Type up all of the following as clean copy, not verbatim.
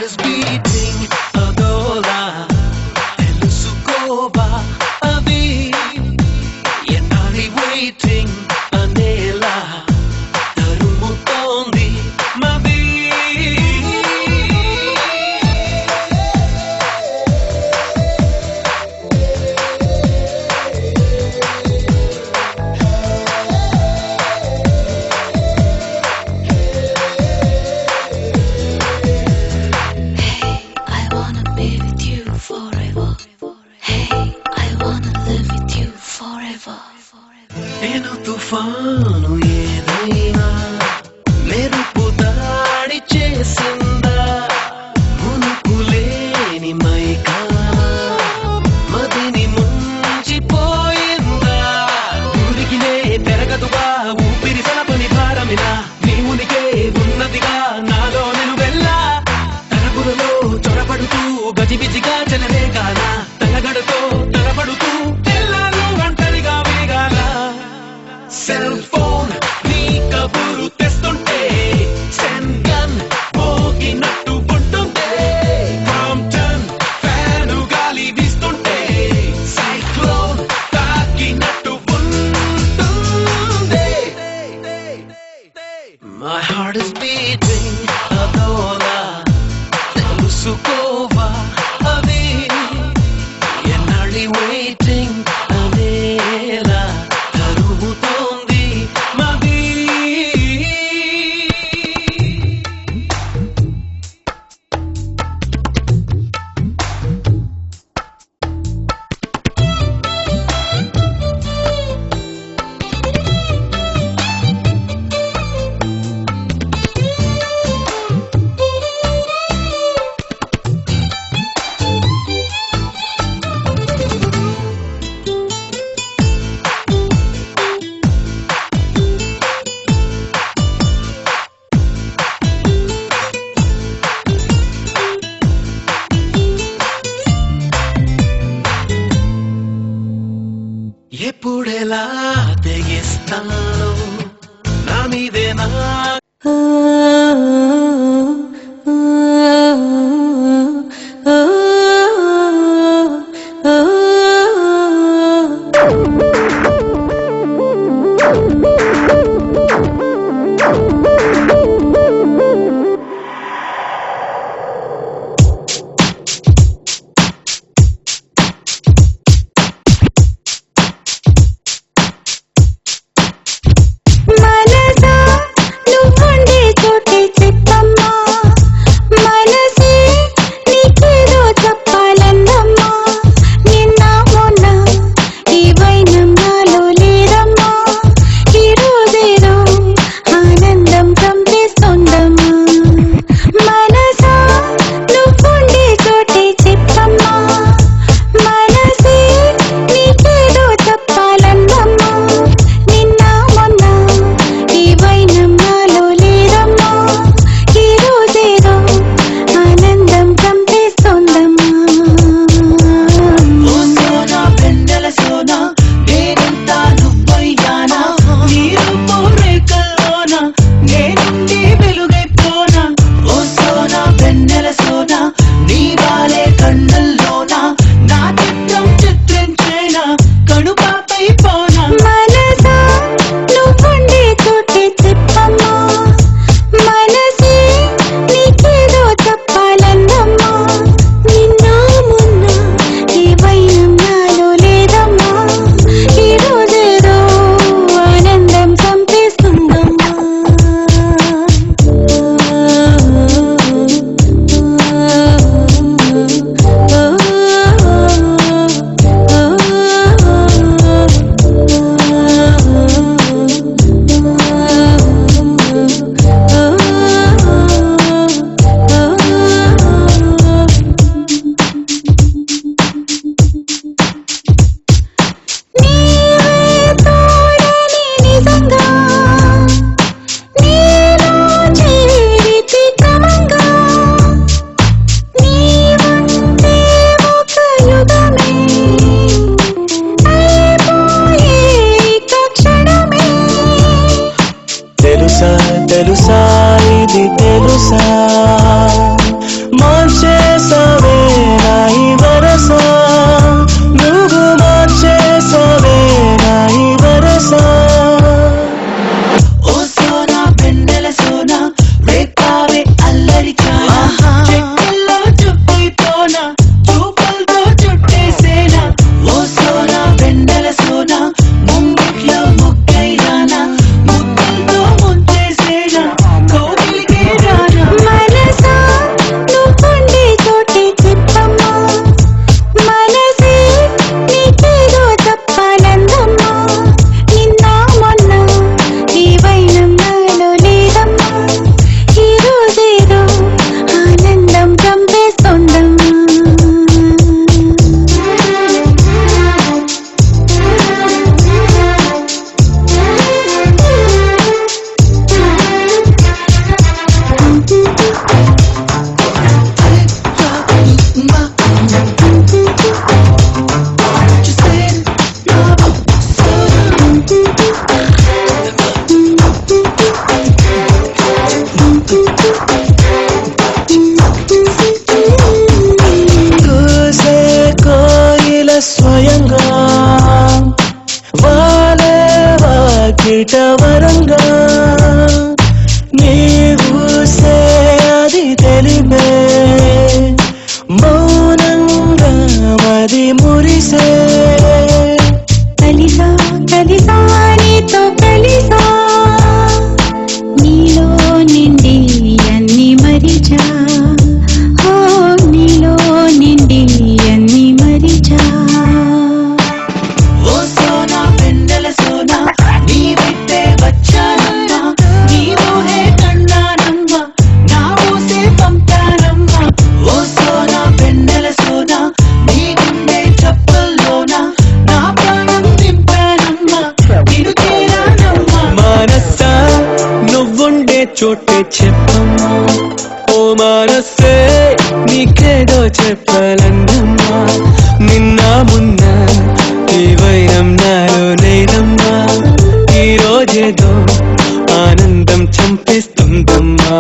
is beating adola elusukova avi enali waiting anela tarumutondi mavi నేను తుఫాను ఏదైనా మెరుపు దాడి చేసిందా మునుకులేని మైకా మదిని ముంచిపోయిందా ఊరికినే పెరగదుగా ఊపిరి సలపని భారమినా నీ ఉనికే ఉన్నదిగా నాలో నేను వెళ్ళా తరపులలో చొరపడుతూ గజిబిజిగా చెలరేగాల తలగడతో తలపడుతూ సెల్ ఫోన్ నీ కబురు తెస్తుంటే సెన్ గన్ మోగినట్టు ఉంటుందే ప్రాంప్టన్ ఫ్యాను గాలి వీస్తుంటే సైక్లోన్ తాకినట్టు ఉంటుందే My heart is beating అదోలా తెలుసుకోవా అది ఎన్నాళ్ళి waiting అనేలా తరుముతోంది మది ఎప్పుడెలా తెగిస్తాను నా మీదే నా మనసా నువ్వుండే బయట వరంగా నీవుసే అది తెలిపే మౌనంగా మది మురిసే కలిసా కలిసా నీతో కలిసా నీలో నిండి అన్ని మరిచా ఓ నీలో నిండి అన్ని మరిచా ఓ సోనా పెండల సోనా నీ వెంటే వచ్చానమ్మా నీ ఊహే కన్నానమ్మా నా ఊసే పంపానమ్మా ఓ సోనా పెండల సోనా నీ గుండె చప్పుల్లోనా నా ప్రాణం నింపానమ్మా నిన్ను చేరానమ్మా మనసా నువ్వుండే చోటే చెప్పమ్మా ఓ మనసే నీకేదో చెప్పాలన్నమ్మా నిన్న మున్న ఈ వైరం నాలో లేనమ్మా ఈ రోజేదో ఆనందం చంపిస్తుందమ్మా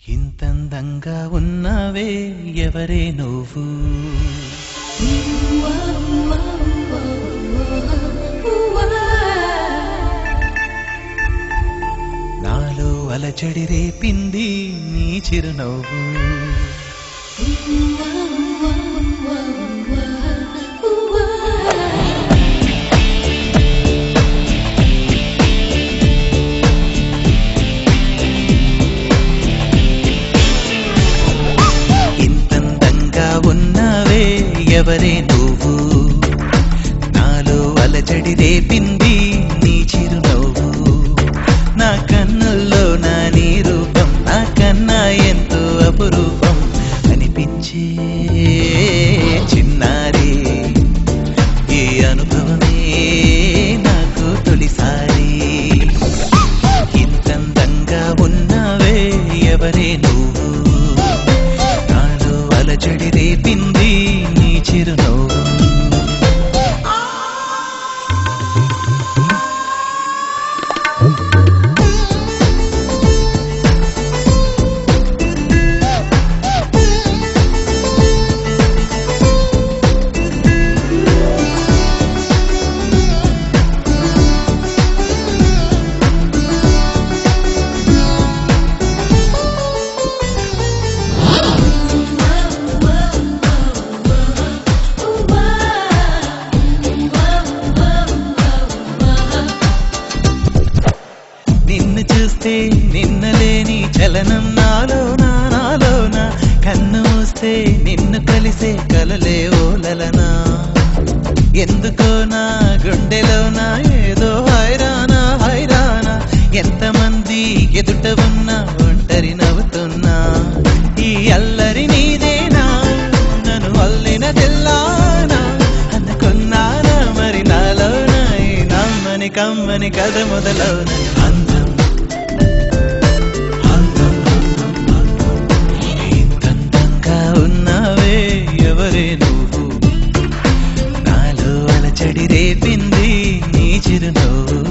ఇంతందంగా ఉన్నావే ఎవరే నువ్వు నాలో అలచడి రేపింది నీ చిరునవ్వు ఉన్నావే ఎవరే నువ్వు నాలో అలజడి రేపింది నీ చిరునవ్వు నా కన్నుల్లో నా నీ రూపం నా కన్నా ఎంతో అపురూపం అనిపించే చిన్నారి ఈ అనుభవమే నాకు తొలిసారి ఇంతందంగా ఉన్నావే ఎవరే నువ్వు అలజడి రేపింది నీ చిరునవ్వు నిన్ను చూస్తే నిన్నలేని చలనం నాలోనా కన్ను మూస్తే నిన్ను కలిసే కలలే ఓలలనా ఎందుకో నా గుండెలోనా ఏదో హైరానా ఎంతమంది ఎదుట ఉన్నా ఒంటరి నవ్వుతున్నా ఈ అల్లరి నీదేనా నన్ను అల్లిన తెల్లానా అనుకున్నానా మరి నాలోనా ఈ నమ్మని కమ్మని కథ మొదలవున అందం ఇంతంగా ఉన్నావే ఎవరే నువ్వు నాలో అలచడి రేపింది నీ చిరునవ్వు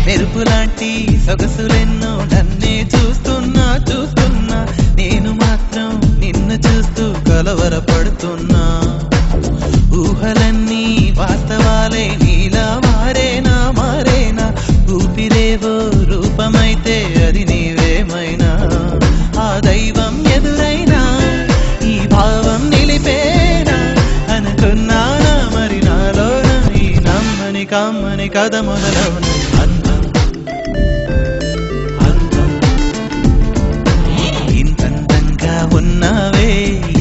మెరుపులాంటి సొగసులెన్నో నన్నే చూస్తున్నా నేను మాత్రం నిన్ను చూస్తూ కలవరపడుతున్నా ఊహలన్నీ వాస్తవాలే నీలా మారేనా ఊపిరేవో రూపమైతే అది నీవేమైనా ఆ దైవం ఎదురైనా ఈ భావం నిలిపేనా అనుకున్నానా మరి నాలోన ఈ నమ్మని కమ్మని కథ మొదలవున ఇంతంగా ఉన్నావే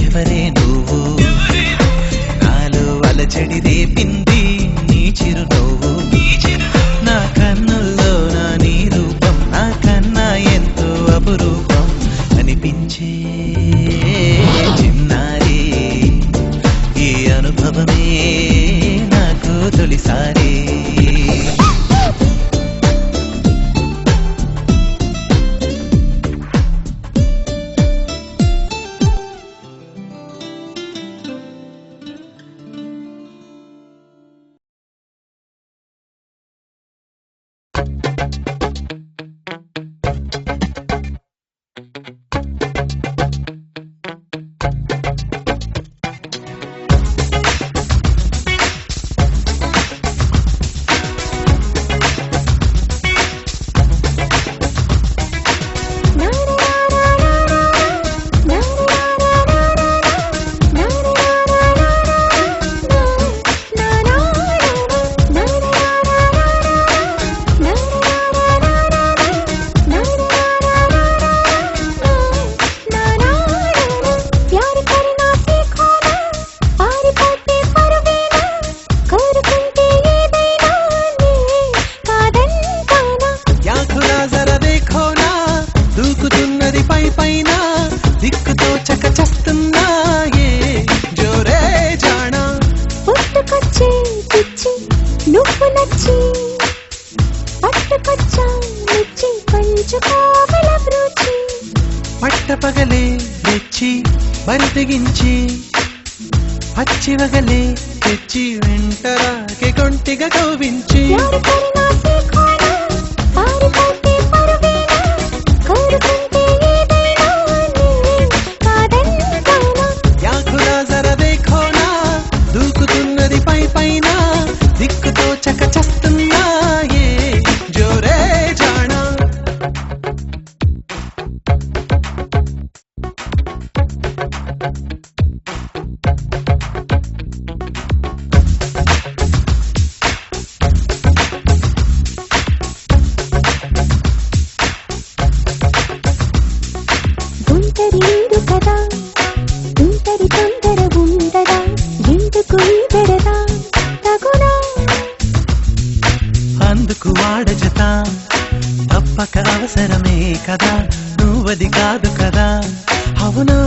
ఎవరే నువ్వు నాలో అలచడి రేపింది నీ చిరునవ్వు నా పైన దిక్కుతో చకచస్తున్నాయే జోరే జానా పుట్టుకొచ్చే పిచ్చి నువ్వు నచ్చి పట్టుకొచ్చా మెచ్చి పంచుకోగల బ్రూచి పట్టపగలే తెచ్చి బరి తెగించి పచ్చివగలే తెచ్చి వెంటరాకే కొంటిగా కవ్వించి యాకులా జర దేఖోనా దూకుతున్నది పై పైన దిక్కుతో చకచస్తున్నాయే జోరే జానా గుంటరీడు కదా గుంటరి తొందర ఉండదా ఎందుకు బెడదా తగునా అందుకు వాడజత తప్పక అవసరమే కదా నువ్వది కాదు కదా అవునా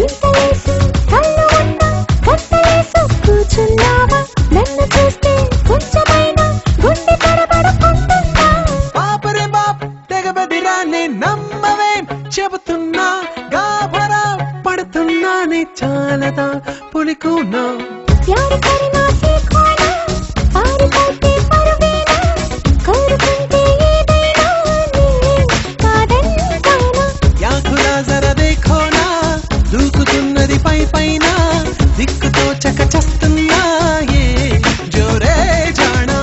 ఇంతలేసి కళ్ళు ఉన్నా కట్టలేసి కూర్చున్నావా నన్ను చూస్తే కొంచెమైనా గుండె తడబడుకుంటున్నా బాపరే బాప్ తెగబదిరానే నమ్మవేం చెబుతున్నా గాభరా పడుతున్నానే చాలదా పులికున్నా ప్యార్ కర్నా సీఖోనా పారిపోతే పరువేనా కోరుకుంటే ఏదైనా కాదంటానా యాకులా జర దేఖోనా దూకుతున్నది పై పైన దిక్కుతో చకచస్తున్నాయే జోరే జానా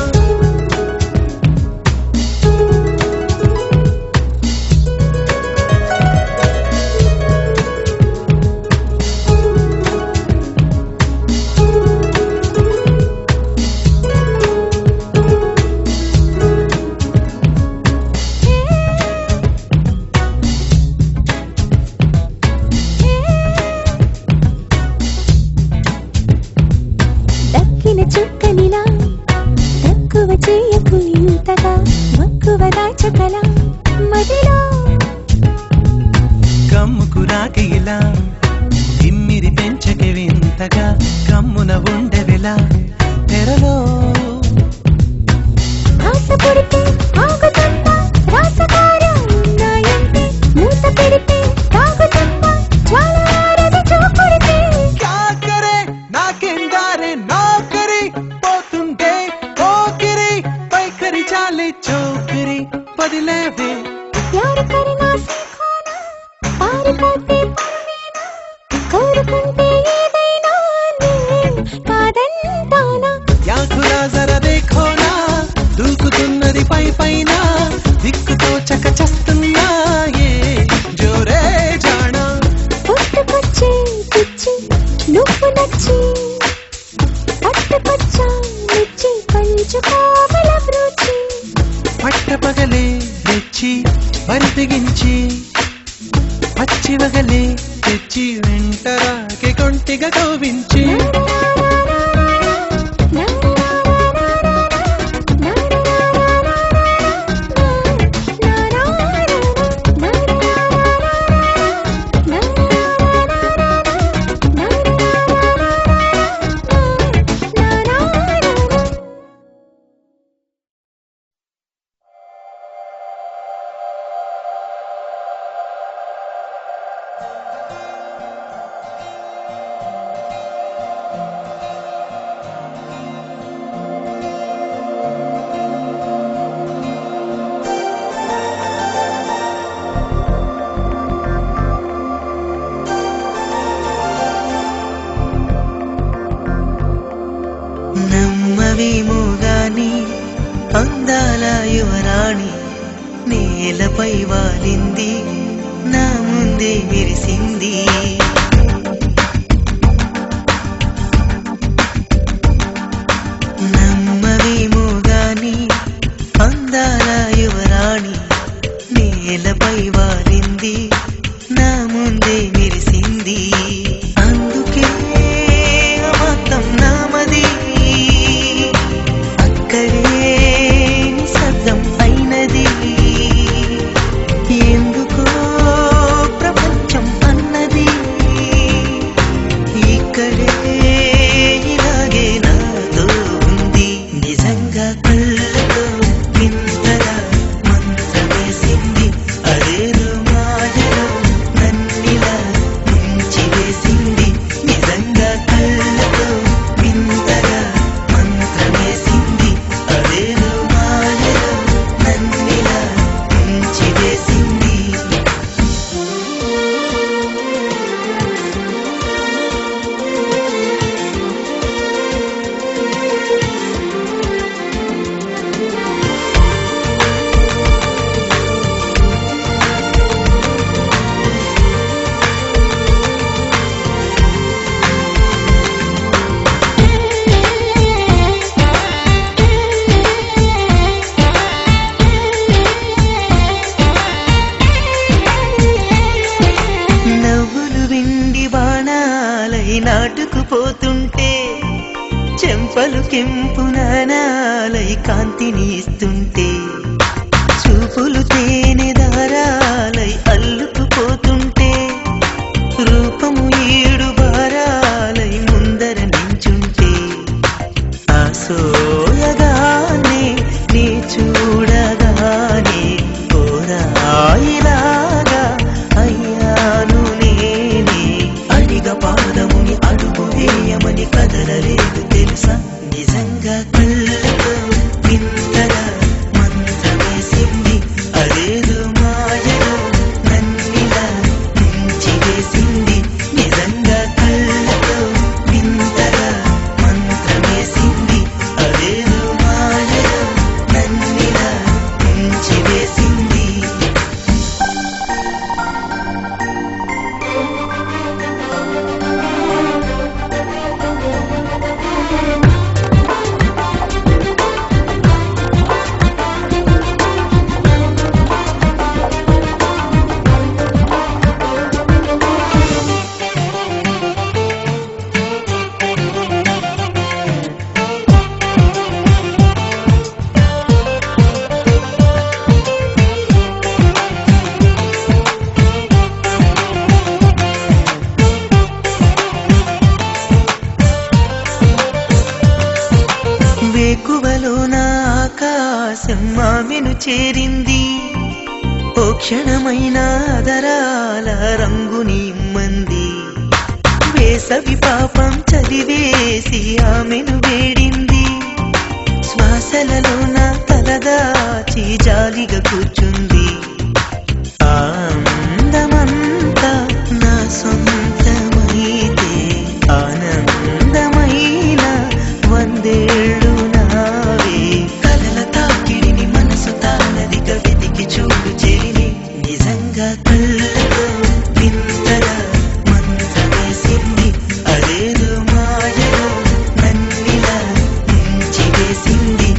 దక్కిన చుక్కనిలా తక్కువ చేయకు ఇంతగా మక్కువ దాచకలా మదిలో కమ్ముకు రాకే ఇలా తిమ్మిరి పెంచకే వింతగా కమ్మున ఉండెవిలా తెరలో ఆశ పుడితే ఆగుతుందా రాసకారాలున్నాయంటే మూత పెడితే తాగుతుందా జ్వాలారది చూపుడితే కాకరే నాకెందారే నౌకరి పోతుంటే పోకిరి పైకరి చాలే చౌకరి పదిలేవే ప్యార్ కర్నా సీఖోనా పారిపోతే పరువేనా కోరుకుంటే ఏదైనా కాదంటానా యాకులా జర దేఖోనా దూకుతున్నది పై పైన దిక్కుతో చకచస్తున్నాయే జోరే జానా పుట్టుకొచ్చే పిచ్చి నువ్వు నచ్చి పట్టుకొచ్చా మెచ్చి పంచుకోగల బ్రూచి పట్టపగలే తెచ్చి బరి తెగించి పచ్చివగలే తెచ్చి వెంటరాకే కొంటిగా కవ్వించి నమ్మవేమో గాని అందాల యువరాణి నేలపై వాలింది నా ముందే మెరిసింది నమ్మవేమో గాని అందాల యువరాణి నేలపై వాలింది నా ముందే మెరిసింది అందుకే మొత్తం నామది అక్కడే నిశ్శబ్దం అయినది పలుకెంపు నానాలై కాంతిని ఇస్తుంటే చూపులు తేనె దారాలై అల్లుకుపోతుంటే రూపము ఏడు బారాలై ముందర నించుంటే ఆ సోయగానే నీ చూడగానే కోరాయిలాగా అయ్యాను నేనే అడిగ పాదముని అడుగు వేయమని కదలలేదు తెలుసా నిజంగా కళ్ళతో వింతగా మంత్రమేసింది అదేదో మాయలో నన్నిలా ముంచివేసింది నిజంగా కళ్ళతో వింతగా మంత్రమేసింది అదేదో మాయలో నన్నిలా ముంచివేసింది వేకువలోన ఆకాశం ఆమెను చేరింది ఓ క్షణమైన ఆదరాల రంగుని ఇమ్మంది వేసవి పాపం చదివేసి ఆమెను వేడింది శ్వాసలలోన తలదాచి జాలిగా కూర్చుంది ఆ అందమంతా నా సొంతమైతే ఆనందమైన వందేళ్ళు నావే కలల తాకిడిని మనసు తానదిగా వెతికి చూడు చెలిని నిజంగా కళ్ళతో వింతగా మంత్రమేసింది అదేదో మాయలో నన్నిలా ముంచివేసింది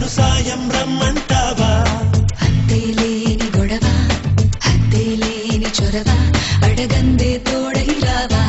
నన్ను సాయం రమ్మంటావా హద్దే లేని గొడవ హద్దే లేని చొరవ అడగందే తోడై రావా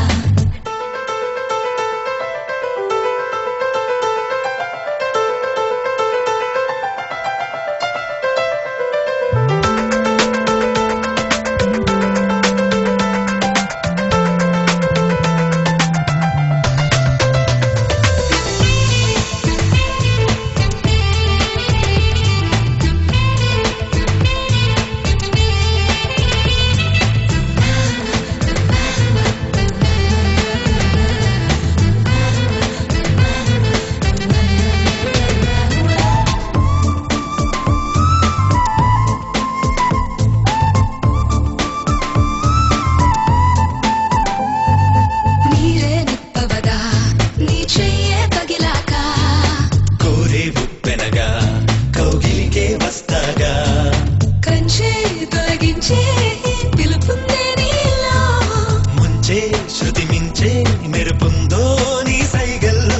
శృతి మించే మెరుపుందో నీ సైగల్లో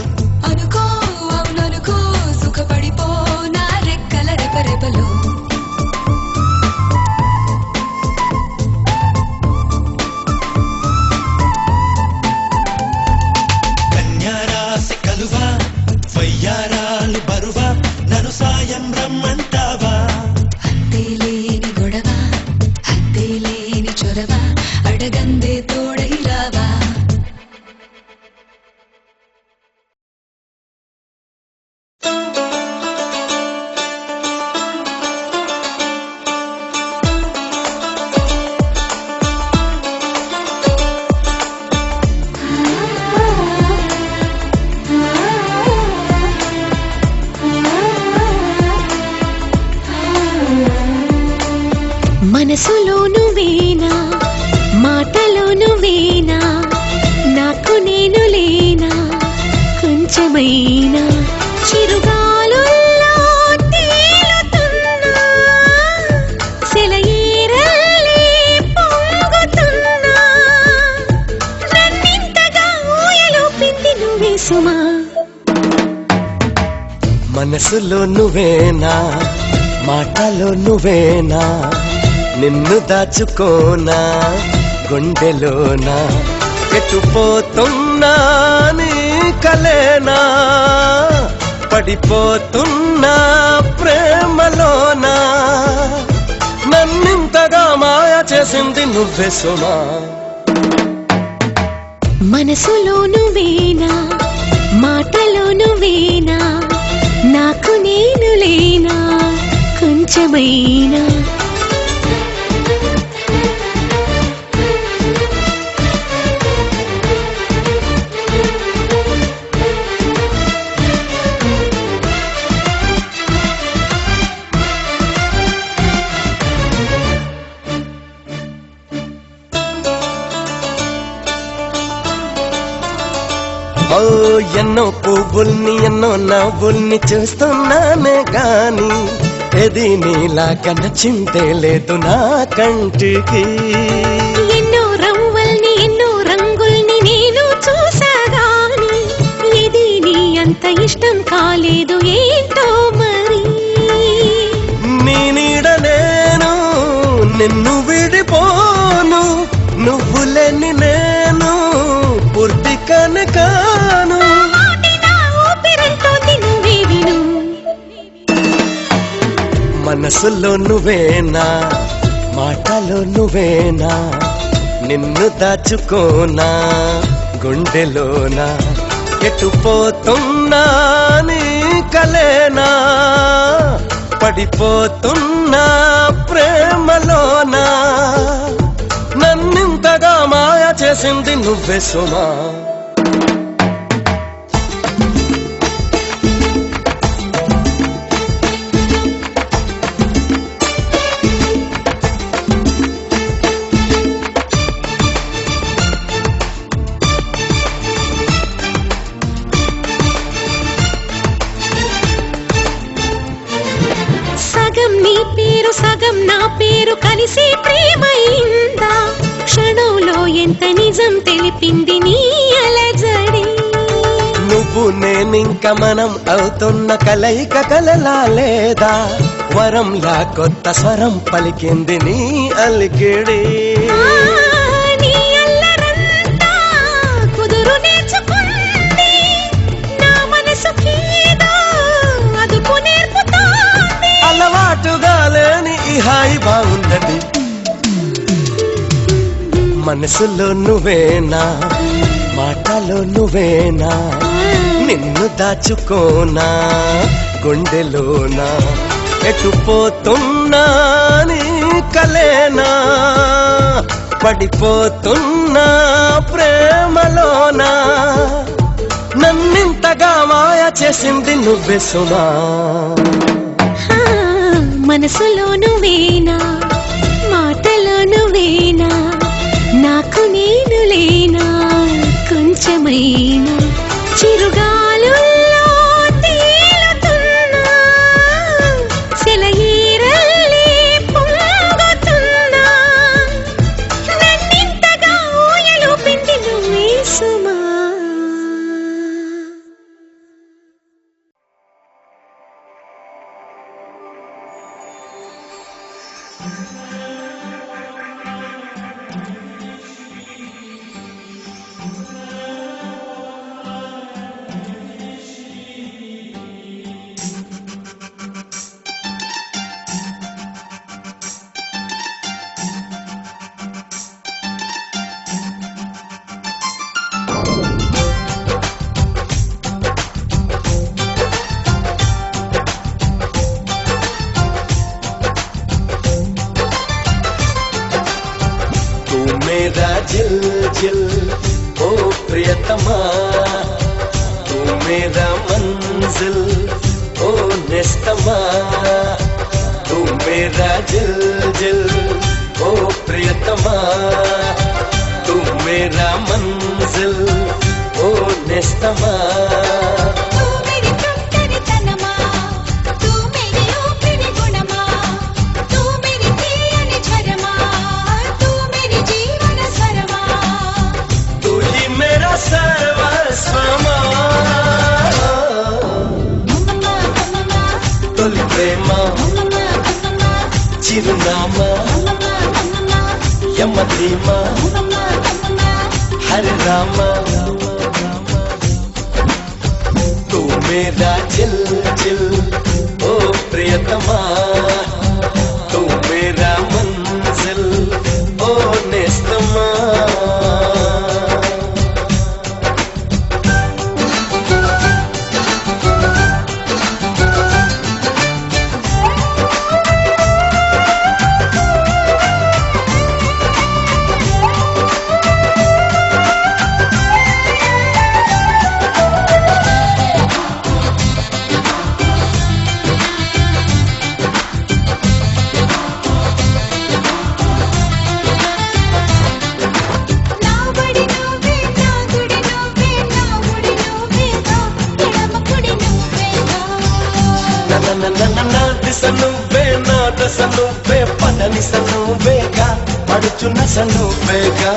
అనుకో అవుననుకో సుఖపడిపో నా రెక్కల రెపరెపలో కన్యారాశి కలువా వయ్యారాలు బరువా నన్ను సాయం రమ్మంటావా హద్దే లేని గొడవ హద్దే లేని చొరవ అడగందే తోడై రావా మనసులో నువ్వేనా మాటలో నువ్వేనా నాకు నేను లేనా కొంచెమైనా చిరుగాలుల్లో తేలుతున్నా సెలయేరల్లే పొంగుతున్నా నన్నింతగా ఊయలోపింది నువ్వే సుమా మనసులో నువ్వేనా మాటలో నువ్వేనా నిన్ను దాచుకోనా గుండెలోనా ఎటుపోతున్నా నీ కలేనా పడిపోతున్నా ప్రేమలోనా నన్నింతగా మాయ చేసింది నువ్వే సుమా మనసులో నువ్వేనా మాటలో నువ్వేనా నాకు నేను లేనా కొంచెమైనా ఓ ఎన్నో పువ్వుల్ని ఎన్నో నవ్వుల్ని చూస్తున్నానే గాని ఏది నీలాగా నచ్చిందే లేదు నా కంటికి ఎన్నో రవ్వల్ని ఎన్నో రంగుల్ని నేను చూసాగాని ఇది నీ అంత ఇష్టం కాలేదు ఏంటో మరి నీ నీడ నేను నిన్ను విడిపోను నువ్వు లేని నేను పూర్తి కనకాను మనసులో నువ్వేనా మాటలో నువ్వేనా నిన్ను దాచుకోనా గుండెలోనా ఎటుపోతున్నా నీ కలేనా పడిపోతున్నా ప్రేమలోనా నన్నింతగా మాయ చేసింది నువ్వే సుమా సగం నీ పేరు సగం నా పేరు కలిసి ప్రేమైందా క్షణంలో ఎంత నిజం తెలిపింది నీ అలజడి నువ్వు నువ్వు నేనింక మనం అవుతున్న కలయిక కలలా లేదా వరంలా కొత్త స్వరం పలికింది నీ అలికిడి నీ అల్లరంతా కుదురు నేర్చుకుంది నా మనసుకేదో అదుపు నేర్పుతోంది అలవాటుగా లేని ఈ హాయి బాగున్నది మనసులో నువ్వేనా మాటలో నువ్వేనా నిన్ను దాచుకోనా గుండెలోనా ఎటు పోతున్నా నీ కలేనా పడిపోతున్నా ప్రేమలోనా నన్నింతగా మాయ చేసింది నువ్వే సుమా మనసులో నువ్వేనా మాటలో నువ్వేనా నాకు నేను లేనా కొంచెమైనా చిరుగాలుల్లో తేలుతున్నా సెలయేరల్లే పొంగుతున్నా నన్నింతగా ఊయలూపింది నువ్వే సుమా जिल जिल ओ प्रियतमा तू मेरा मंजिल ओ निस्तमा तू मेरा जिल जिल ओ प्रियतमा तू मेरा मंजिल ओ निस्तमा చిరునామా యమధీమా హరి రామ తూ మేరా జిల్ జిల్ ఓ ప్రియతమా తూ మేరా మంజిల్ ఓ నేస్తమా నువ్వే పదని సనువేగా పడుచున్న సనువేగా